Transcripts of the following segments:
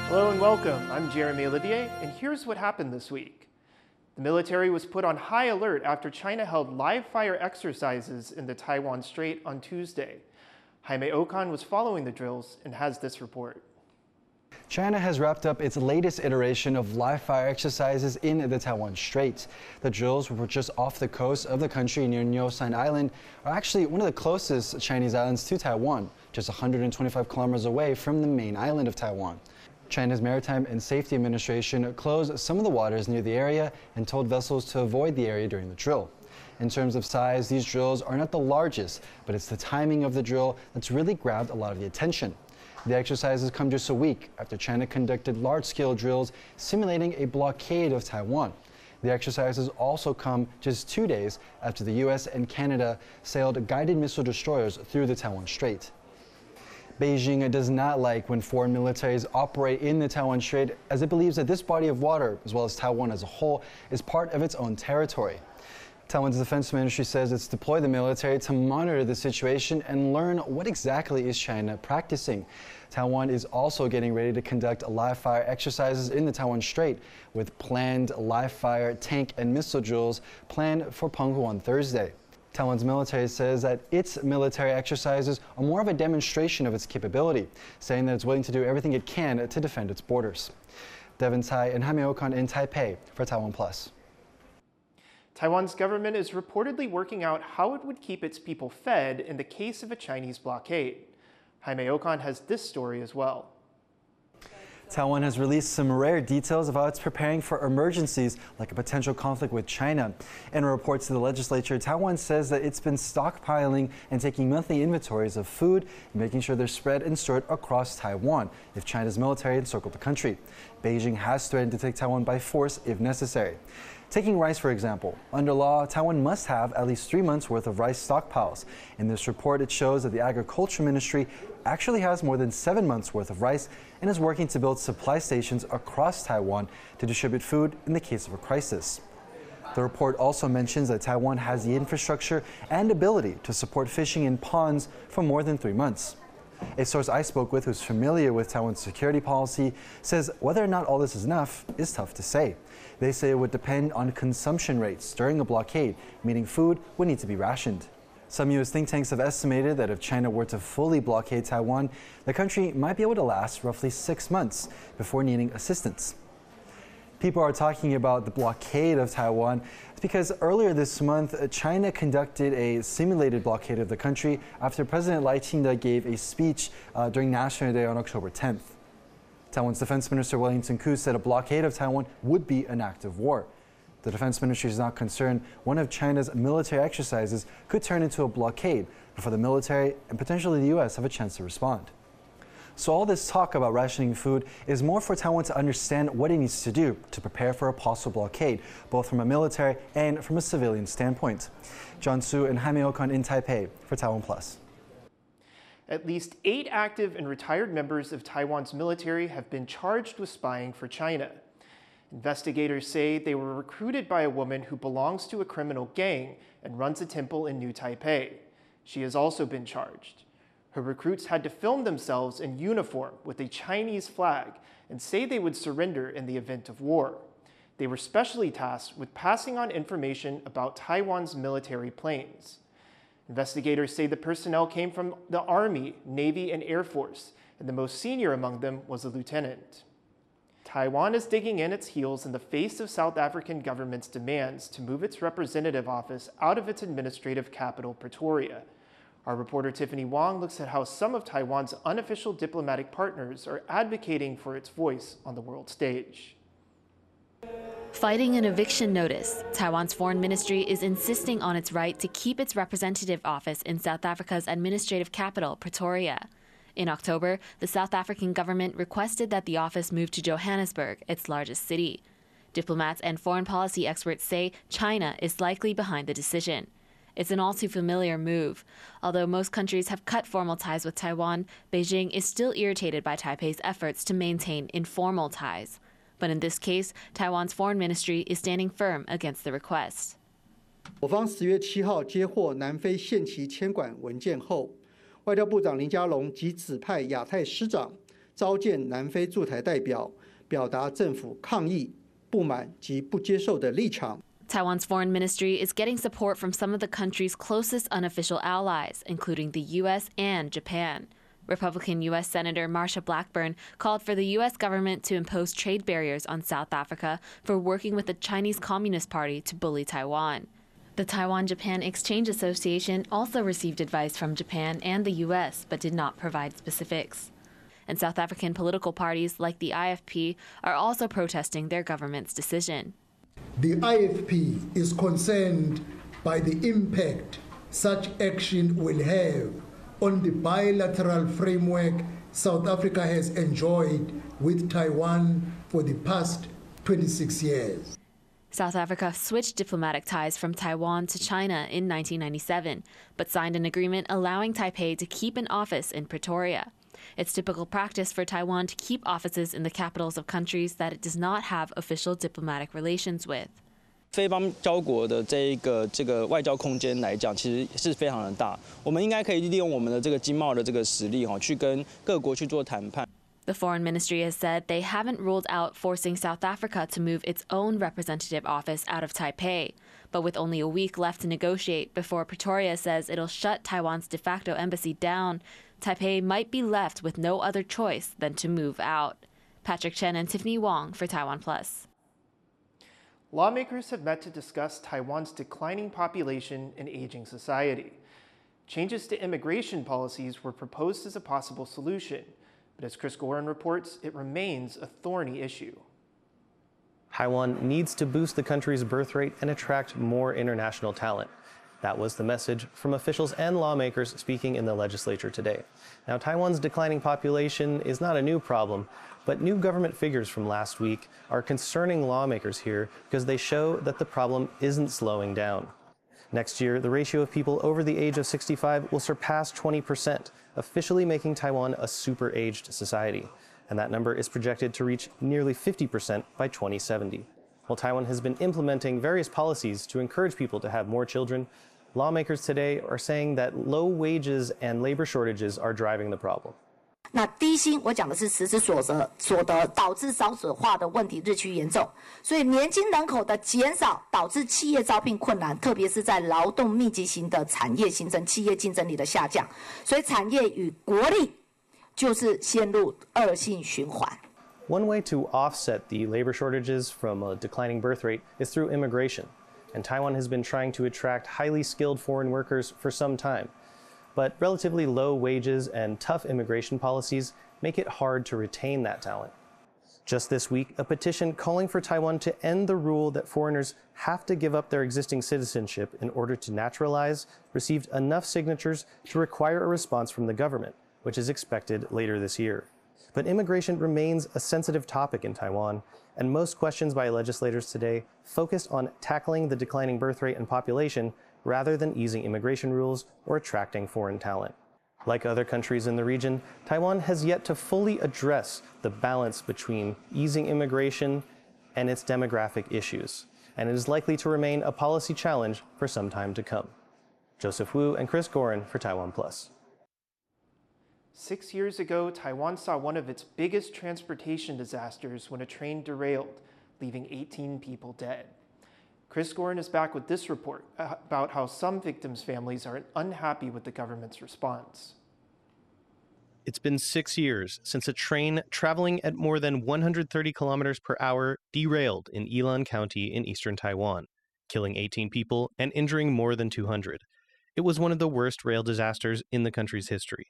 Hello and welcome. I'm Jeremy Olivier, and here's what happened this week. The military was put on high alert after China held live-fire exercises in the Taiwan Strait on Tuesday. Jaime Okan was following the drills and has this report. China has wrapped up its latest iteration of live-fire exercises in the Taiwan Strait. The drills were just off the coast of the country near Niusan Island, are actually one of the closest Chinese islands to Taiwan, just 125 kilometers away from the main island of Taiwan. China's Maritime and Safety Administration closed some of the waters near the area and told vessels to avoid the area during the drill. In terms of size, these drills are not the largest, but it's the timing of the drill that's really grabbed a lot of the attention. The exercises come just a week after China conducted large-scale drills simulating a blockade of Taiwan. The exercises also come just 2 days after the US and Canada sailed guided missile destroyers through the Taiwan Strait. Beijing does not like when foreign militaries operate in the Taiwan Strait, as it believes that this body of water, as well as Taiwan as a whole, is part of its own territory. Taiwan's defense ministry says it's deployed the military to monitor the situation and learn what exactly is China practicing. Taiwan is also getting ready to conduct live-fire exercises in the Taiwan Strait, with planned live-fire tank and missile drills planned for Penghu on Thursday. Taiwan's military says that its military exercises are more of a demonstration of its capability, saying that it's willing to do everything it can to defend its borders. Devin Tai and Jaime Okan in Taipei for TaiwanPlus. Taiwan's government is reportedly working out how it would keep its people fed in the case of a Chinese blockade. Jaime Okan has this story as well. Taiwan has released some rare details of how it's preparing for emergencies like a potential conflict with China. In a report to the legislature, Taiwan says that it's been stockpiling and taking monthly inventories of food, making sure they're spread and stored across Taiwan if China's military encircled the country. Beijing has threatened to take Taiwan by force if necessary. Taking rice, for example, under law, Taiwan must have at least 3 months' worth of rice stockpiles. In this report, it shows that the Agriculture Ministry actually has more than 7 months' worth of rice and is working to build supply stations across Taiwan to distribute food in the case of a crisis. The report also mentions that Taiwan has the infrastructure and ability to support fishing in ponds for more than 3 months. A source I spoke with who's familiar with Taiwan's security policy says whether or not all this is enough is tough to say. They say it would depend on consumption rates during a blockade, meaning food would need to be rationed. Some U.S. think tanks have estimated that if China were to fully blockade Taiwan, the country might be able to last roughly 6 months before needing assistance. People are talking about the blockade of Taiwan because earlier this month, China conducted a simulated blockade of the country after President Lai Ching-te gave a speech during National Day on October 10th. Taiwan's Defense Minister Wellington Koo said a blockade of Taiwan would be an act of war. The Defense Ministry is not concerned one of China's military exercises could turn into a blockade before the military and potentially the U.S. have a chance to respond. So all this talk about rationing food is more for Taiwan to understand what it needs to do to prepare for a possible blockade, both from a military and from a civilian standpoint. John Su and Jaime Okan in Taipei for TaiwanPlus. At least 8 active and retired members of Taiwan's military have been charged with spying for China. Investigators say they were recruited by a woman who belongs to a criminal gang and runs a temple in New Taipei. She has also been charged. Her recruits had to film themselves in uniform with a Chinese flag and say they would surrender in the event of war. They were specially tasked with passing on information about Taiwan's military planes. Investigators say the personnel came from the Army, Navy, and Air Force, and the most senior among them was a lieutenant. Taiwan is digging in its heels in the face of South African government's demands to move its representative office out of its administrative capital, Pretoria. Our reporter Tiffany Wong looks at how some of Taiwan's unofficial diplomatic partners are advocating for its voice on the world stage. Fighting an eviction notice, Taiwan's foreign ministry is insisting on its right to keep its representative office in South Africa's administrative capital, Pretoria. In October, the South African government requested that the office move to Johannesburg, its largest city. Diplomats and foreign policy experts say China is likely behind the decision. It's an all-too-familiar move. Although most countries have cut formal ties with Taiwan, Beijing is still irritated by Taipei's efforts to maintain informal ties. But in this case, Taiwan's foreign ministry is standing firm against the request. 我方10月7号接获南非限期签管文件后，外交部长林佳龙即指派亚太师长召见南非驻台代表，表达政府抗议、不满及不接受的立场。 Taiwan's foreign ministry is getting support from some of the country's closest unofficial allies, including the U.S. and Japan. Republican U.S. Senator Marsha Blackburn called for the U.S. government to impose trade barriers on South Africa for working with the Chinese Communist Party to bully Taiwan. The Taiwan-Japan Exchange Association also received advice from Japan and the U.S., but did not provide specifics. And South African political parties like the IFP are also protesting their government's decision. The IFP is concerned by the impact such action will have on the bilateral framework South Africa has enjoyed with Taiwan for the past 26 years. South Africa switched diplomatic ties from Taiwan to China in 1997, but signed an agreement allowing Taipei to keep an office in Pretoria. It's typical practice for Taiwan to keep offices in the capitals of countries that it does not have official diplomatic relations with. 非邦交国的这个外交空间来讲，其实是非常的大。我们应该可以利用我们的这个经贸的这个实力，去跟各国去做谈判。 The foreign ministry has said they haven't ruled out forcing South Africa to move its own representative office out of Taipei. But with only a week left to negotiate before Pretoria says it'll shut Taiwan's de facto embassy down, Taipei might be left with no other choice than to move out. Patrick Chen and Tiffany Wong for TaiwanPlus. Lawmakers have met to discuss Taiwan's declining population and aging society. Changes to immigration policies were proposed as a possible solution, but as Chris Gorin reports, it remains a thorny issue. Taiwan needs to boost the country's birth rate and attract more international talent. That was the message from officials and lawmakers speaking in the legislature today. Now, Taiwan's declining population is not a new problem, but new government figures from last week are concerning lawmakers here because they show that the problem isn't slowing down. Next year, the ratio of people over the age of 65 will surpass 20%, officially making Taiwan a super-aged society. And that number is projected to reach nearly 50% by 2070. While Taiwan has been implementing various policies to encourage people to have more children, lawmakers today are saying that low wages and labor shortages are driving the problem. 那低薪，我讲的是实质所得导致少子化的问题日趋严重，所以年轻人口的减少导致企业招聘困难，特别是在劳动密集型的产业形成企业竞争力的下降，所以产业与国力就是陷入恶性循环。 One way to offset the labor shortages from a declining birth rate is through immigration, and Taiwan has been trying to attract highly skilled foreign workers for some time. But relatively low wages and tough immigration policies make it hard to retain that talent. Just this week, a petition calling for Taiwan to end the rule that foreigners have to give up their existing citizenship in order to naturalize received enough signatures to require a response from the government, which is expected later this year. But immigration remains a sensitive topic in Taiwan, and most questions by legislators today focused on tackling the declining birth rate and population rather than easing immigration rules or attracting foreign talent. Like other countries in the region, Taiwan has yet to fully address the balance between easing immigration and its demographic issues, and it is likely to remain a policy challenge for some time to come. Joseph Wu and Chris Gorin for TaiwanPlus. 6 years ago, Taiwan saw one of its biggest transportation disasters when a train derailed, leaving 18 people dead. Chris Gorin is back with this report about how some victims' families are unhappy with the government's response. It's been 6 years since a train traveling at more than 130 kilometers per hour derailed in Yilan County in eastern Taiwan, killing 18 people and injuring more than 200. It was one of the worst rail disasters in the country's history.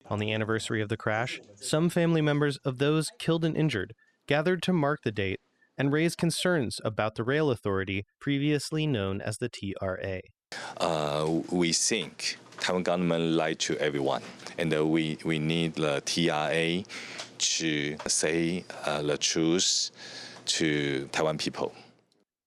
On the anniversary of the crash, some family members of those killed and injured gathered to mark the date and raise concerns about the rail authority previously known as the TRA. We think Taiwan government lied to everyone, and we need the TRA to say the truth to Taiwan people.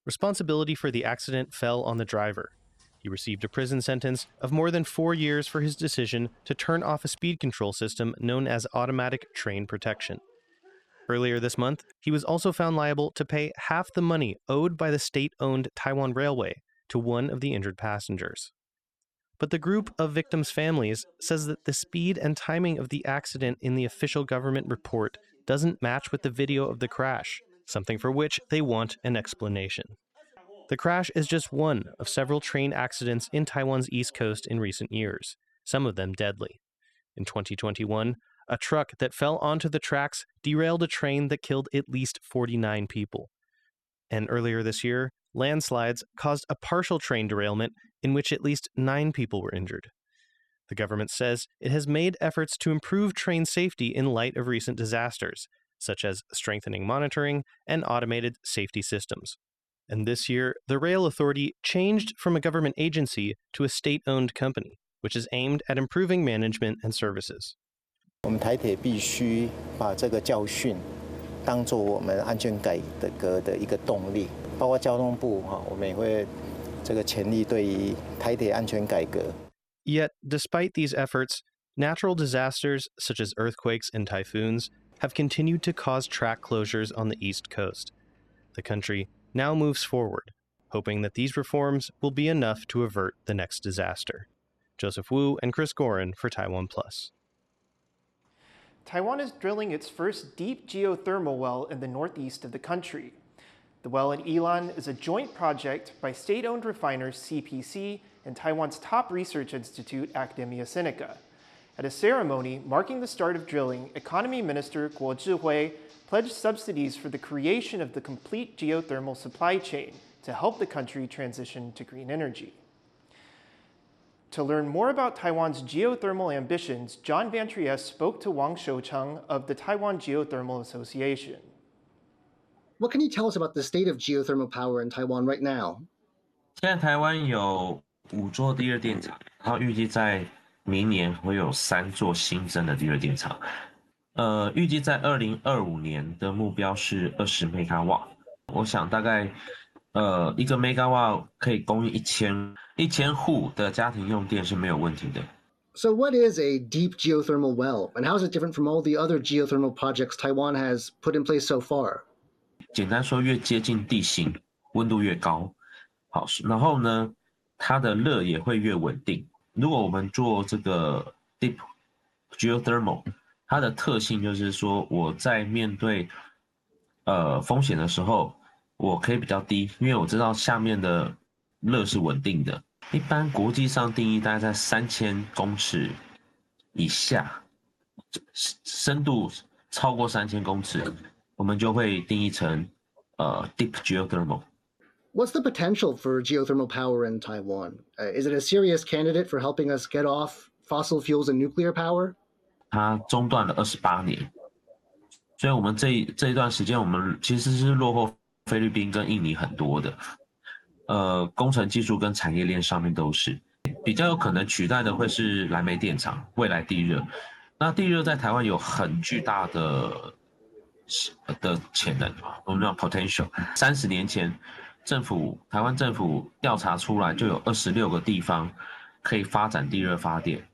Responsibility for the accident fell on the driver. He received a prison sentence of more than 4 years for his decision to turn off a speed control system known as automatic train protection. Earlier this month, he was also found liable to pay half the money owed by the state-owned Taiwan Railway to one of the injured passengers. But the group of victims' families says that the speed and timing of the accident in the official government report doesn't match with the video of the crash, something for which they want an explanation. The crash is just one of several train accidents in Taiwan's east coast in recent years, some of them deadly. In 2021, a truck that fell onto the tracks derailed a train that killed at least 49 people. And earlier this year, landslides caused a partial train derailment in which at least 9 people were injured. The government says it has made efforts to improve train safety in light of recent disasters, such as strengthening monitoring and automated safety systems. And this year, the rail authority changed from a government agency to a state-owned company, which is aimed at improving management and services. 我们台铁必须把这个教训当作我们安全改革的一个动力，包括交通部我们也会这个全力对于台铁安全改革。 Yet, despite these efforts, natural disasters such as earthquakes and typhoons have continued to cause track closures on the East Coast. The country now moves forward, hoping that these reforms will be enough to avert the next disaster. Joseph Wu and Chris Gorin for TaiwanPlus. Taiwan is drilling its first deep geothermal well in the northeast of the country. The well in Yilan is a joint project by state-owned refiners CPC and Taiwan's top research institute, Academia Sinica. At a ceremony marking the start of drilling, Economy Minister Gov't pledged subsidies for the creation of the complete geothermal supply chain to help the country transition to green energy. To learn more about Taiwan's geothermal ambitions, John Van Trieste spoke to Wang Shoucheng of the Taiwan Geothermal Association. What can you tell us about the state of geothermal power in Taiwan right now? 现在台湾有5座地热电厂，然后预计在明年会有3座新增的地热电厂。预计在2025年的目标是20 MW。我想大概1个 MW 可以供应1000户的家庭用电是没有问题的。 So what is a deep geothermal well, and how is it different from all the other geothermal projects Taiwan has put in place so far? 简单说，越接近地形，温度越高。好，然后呢，它的热也会越稳定。如果我们做这个 deep geothermal， 它的特性就是说，我在面对风险的时候，我可以比较低，因为我知道下面的热是稳定的。一般国际上定义大概在3000公尺以下，深度超过3000公尺，我们就会定义成deep geothermal。 What's the potential for geothermal power in Taiwan? Is it a serious candidate for helping us get off fossil fuels and nuclear power? 它中断了28年，所以我们这一段时间，我们其实是落后菲律宾跟印尼很多的。工程技术跟产业链上面都是比较有可能取代的，会是燃煤电厂、未来地热。那地热在台湾有很巨大的潜能，我们叫 potential。30年前，台湾政府调查出来就有26个地方可以发展地热发电，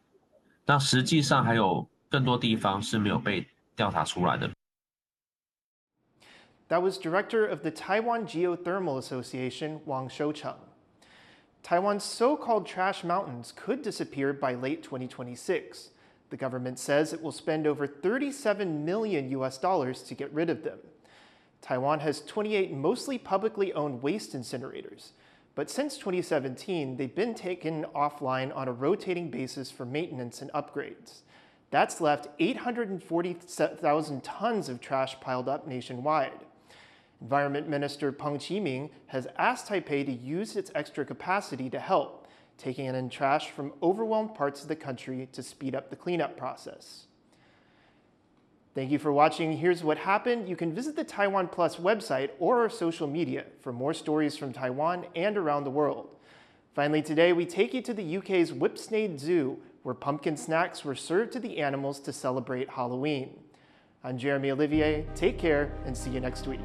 那实际上还有更多地方是没有被调查出来的。 That was director of the Taiwan Geothermal Association, Wang Shoucheng. Taiwan's so-called trash mountains could disappear by late 2026. The government says it will spend over $37 million to get rid of them. Taiwan has 28 mostly publicly owned waste incinerators, but since 2017, they've been taken offline on a rotating basis for maintenance and upgrades. That's left 840,000 tons of trash piled up nationwide. Environment Minister Peng Qiming has asked Taipei to use its extra capacity to help, taking in trash from overwhelmed parts of the country to speed up the cleanup process. Thank you for watching Here's What Happened. You can visit the TaiwanPlus website or our social media for more stories from Taiwan and around the world. Finally, today we take you to the UK's Whipsnade Zoo, where pumpkin snacks were served to the animals to celebrate Halloween. I'm Jeremy Olivier. Take care and see you next week.